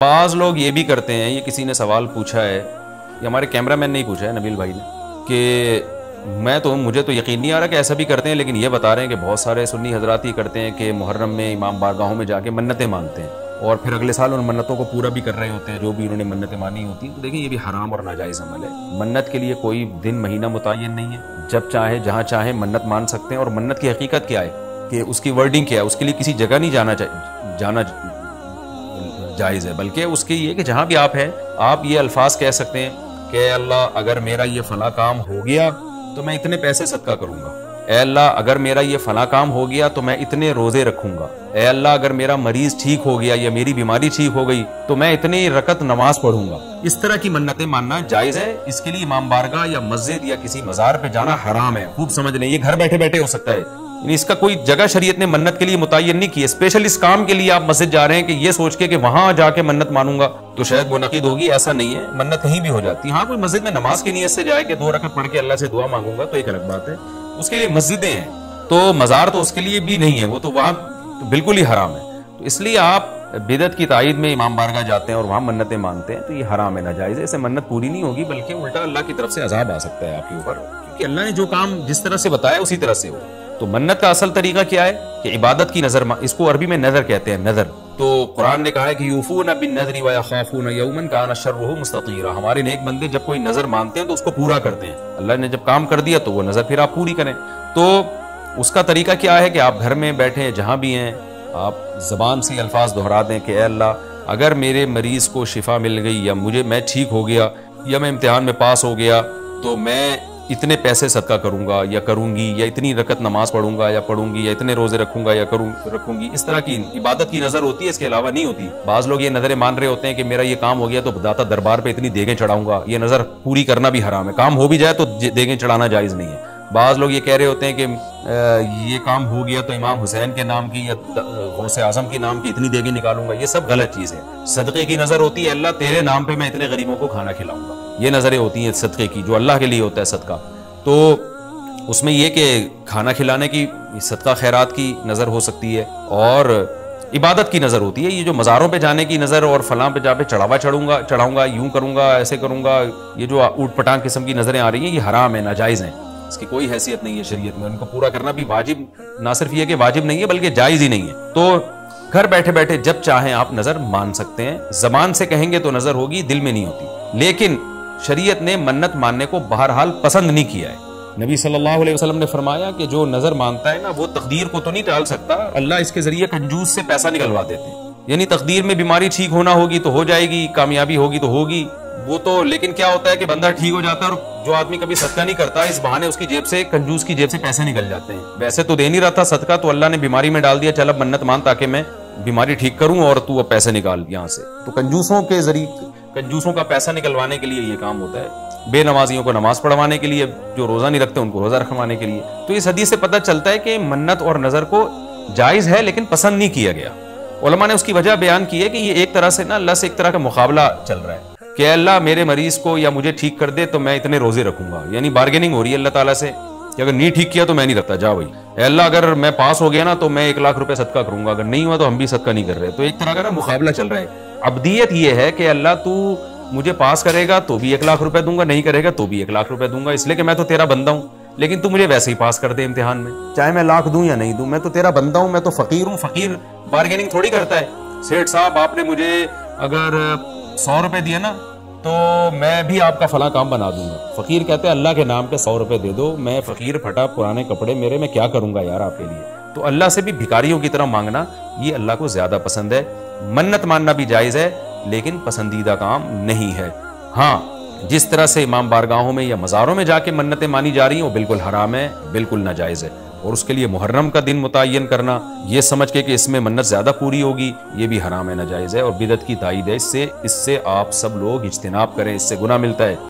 बाज़ लोग ये भी करते हैं, ये किसी ने सवाल पूछा है, ये हमारे कैमरामैन ने ही पूछा है, नबील भाई ने, कि मुझे तो यकीन नहीं आ रहा कि ऐसा भी करते हैं, लेकिन ये बता रहे हैं कि बहुत सारे सुन्नी हजरात ही करते हैं कि मुहर्रम में इमाम बारगाहों में जाके मन्नतें मांगते हैं और फिर अगले साल उन मन्नतों को पूरा भी कर रहे होते हैं जो भी उन्होंने मन्नतें मानी होती हैं। तो देखिए, ये भी हराम और नाजायज़ अमल है। मन्नत के लिए कोई दिन महीना मुतय्यन नहीं है, जब चाहे जहाँ चाहे मन्नत मान सकते हैं। और मन्नत की हकीकत क्या है कि उसकी वर्डिंग क्या है, उसके लिए किसी जगह नहीं जाना जायज़ है, बल्कि उसके ये कि जहाँ भी आप हैं, आप ये अल्फाज कह सकते हैं कि अल्लाह अगर मेरा ये फला काम हो गया तो मैं इतने पैसे सदका करूंगा। ए अल्लाह अगर मेरा ये फला काम हो गया तो मैं इतने रोजे रखूंगा। ए अल्लाह अगर मेरा मरीज ठीक हो गया या मेरी बीमारी ठीक हो गई तो मैं इतनी रकत नमाज पढ़ूंगा। इस तरह की मन्नतें मानना जायज है। इसके लिए इमाम बारगाह या मस्जिद या किसी मजार पे जाना हराम है। खूब समझ लें, ये घर बैठे बैठे हो सकता है, इसका कोई जगह शरीयत ने मन्नत के लिए मुतय्यन नहीं की है। स्पेशल इस काम के लिए आप मस्जिद जा रहे हैं कि ये सोच के कि वहां जाके मन्नत मानूंगा तो शायद मुनक़िद होगी, ऐसा नहीं है। मन्नत कहीं भी हो जाती है। हाँ, कोई मस्जिद में नमाज की नीयत से जाए कि 2 रकत पढ़ के अल्लाह से दुआ मांगूंगा तो एक अलग बात है, उसके लिए मस्जिदें हैं। तो मजार तो उसके लिए भी नहीं है, वो तो वहां तो बिल्कुल ही हराम है। तो इसलिए आप बिदअत की तायद में इमाम बारगाह जाते हैं और वहां मन्नतें मानते हैं तो ये हराम है, नाजायज है। इससे मन्नत पूरी नहीं होगी, बल्कि उल्टा अल्लाह की तरफ से अजाब आ सकता है आपके ऊपर, क्योंकि अल्लाह ने जो काम जिस तरह से बताया उसी तरह से हो। तो मन्नत का असल तरीका क्या है कि इबादत की नजर, इसको अरबी में नजर कहते हैं, नजर। तो कुरान ने कहा है कि यूफून बिन नज़री व यखाफून यौमन कान शर्रुहु मुस्ततीरा। हमारे नेक बंदे जब कोई नजर मानते हैं तो उसको पूरा करते हैं। अल्लाह ने जब काम कर दिया तो वो नजर फिर आप पूरी करें। तो उसका तरीका क्या है कि आप घर में बैठे जहां भी हैं, आप जबान से अल्फाज दोहरा दें कि अल्लाह अगर मेरे मरीज को शिफा मिल गई या मैं ठीक हो गया या मैं इम्तिहान में पास हो गया तो मैं इतने पैसे सदका करूंगा या करूंगी, या इतनी रकत नमाज पढ़ूंगा या पढ़ूंगी, या इतने रोजे रखूंगा या रखूंगी। इस तरह की इबादत की नजर होती है, इसके अलावा नहीं होती। बाज लोग ये नजरें मान रहे होते हैं कि मेरा ये काम हो गया तो दाता दरबार पे इतनी देगें चढ़ाऊंगा। ये नजर पूरी करना भी हराम है। काम हो भी जाए तो देगें चढ़ाना जायज नहीं है। बाज लोग ये कह रहे होते हैं कि ये काम हो गया तो इमाम हुसैन के नाम की या गौसे आजम के नाम की इतनी देगें निकालूंगा। ये सब गलत चीज है। सदक़े की नजर होती है अल्लाह तेरे नाम पे मैं इतने गरीबों को खाना खिलाऊंगा। ये नजरें होती हैं सदक़े की, जो अल्लाह के लिए होता है सदका। तो उसमें यह कि खाना खिलाने की, सदका खैरात की नजर हो सकती है और इबादत की नजर होती है। ये जो मज़ारों पे जाने की नजर और फलां पे जाके चढ़ावा चढ़ाऊंगा, यूं करूंगा, ऐसे करूंगा, ये जो ऊट पटांग किस्म की नजरें आ रही हैं, ये हराम है, नाजायज है। इसकी कोई हैसियत नहीं है शरीयत में। उनको पूरा करना भी वाजिब, ना सिर्फ ये कि वाजिब नहीं है बल्कि जायज ही नहीं है। तो घर बैठे बैठे जब चाहें आप नजर मान सकते हैं। जबान से कहेंगे तो नजर होगी, दिल में नहीं होती। लेकिन शरीयत ने मन्नत मानने को बहरहाल पसंद नहीं किया है। नबी सल्लल्लाहु अलैहि वसल्लम ने फरमाया कि जो नजर मानता है ना, वो तकदीर को तो नहीं टाल सकता। अल्लाह इसके जरिए कंजूस से पैसा निकलवा देते हैं। यानी तकदीर में बीमारी ठीक होना होगी तो हो जाएगी, कामयाबी होगी तो होगी, वो तो। लेकिन क्या होता है कि बंदा ठीक हो जाता है और जो आदमी कभी सदका नहीं करता, इस बहाने उसकी जेब से, कंजूस की जेब से पैसे निकल जाते हैं। वैसे तो दे नहीं रहा था सदका, तो अल्लाह ने बीमारी में डाल दिया, चल अब मन्नत मान ताकि मैं बीमारी ठीक करूं और तू अब पैसे निकाल यहाँ से। तो कंजूसों के जरिए, कंजूसों का पैसा निकलवाने के लिए ये काम होता है। बेनमाजियों को नमाज पढ़वाने के लिए, जो रोजा नहीं रखते उनको रोजा रखवाने के लिए। तो इस हदीस से पता चलता है कि मन्नत और नजर को जायज है लेकिन पसंद नहीं किया गया। उलमा ने उसकी वजह बयान की है कि ये एक तरह से ना अल्लाह से एक तरह का मुकाबला चल रहा है कि अल्लाह मेरे मरीज को या मुझे ठीक कर दे तो मैं इतने रोजे रखूंगा। यानी बार्गेनिंग हो रही है अल्लाह ताला से कि अगर नहीं ठीक किया तो मैं नहीं रखता, जा भाई। अल्लाह अगर मैं पास हो गया ना तो मैं 1 लाख रुपए सदका करूंगा, अगर नहीं हुआ तो हम भी सदका नहीं कर रहे। तो एक तरह का ना मुकाबला चल रहा है। अब्दियत ये है कि अल्लाह तू मुझे पास करेगा तो भी 1 लाख रुपए दूंगा, नहीं करेगा तो भी 1 लाख रुपए दूंगा, इसलिए कि मैं तो तेरा बंदा हूं। लेकिन तू मुझे वैसे ही पास कर दे इम्तिहान में, चाहे मैं लाख दूं या नहीं दूं, मैं तो तेरा बंदा हूं, मैं तो फकीर हूं। फकीर बार्गेनिंग थोड़ी करता है। सेठ साहब आपने मुझे अगर 100 रुपए दिए ना तो मैं भी आपका फला काम बना दूंगा। फकीर कहते हैं अल्लाह के नाम पे 100 रुपए दे दो, मैं फकीर, फटा पुराने कपड़े मेरे, मैं क्या करूंगा यार आपके लिए। तो अल्लाह से भी भिखारियों की तरह मांगना ये अल्लाह को ज्यादा पसंद है। मन्नत मानना भी जायज है लेकिन पसंदीदा काम नहीं है। हाँ, जिस तरह से इमाम बारगाहों में या मज़ारों में जाके मन्नतें मानी जा रही हैं वो बिल्कुल हराम है, बिल्कुल नाजायज है। और उसके लिए मुहर्रम का दिन मुतय्यन करना, ये समझ के कि इसमें मन्नत ज्यादा पूरी होगी, ये भी हराम है, नाजायज है और बिदअत की तायीद है। इससे आप सब लोग इज्तिनाब करें, इससे गुनाह मिलता है।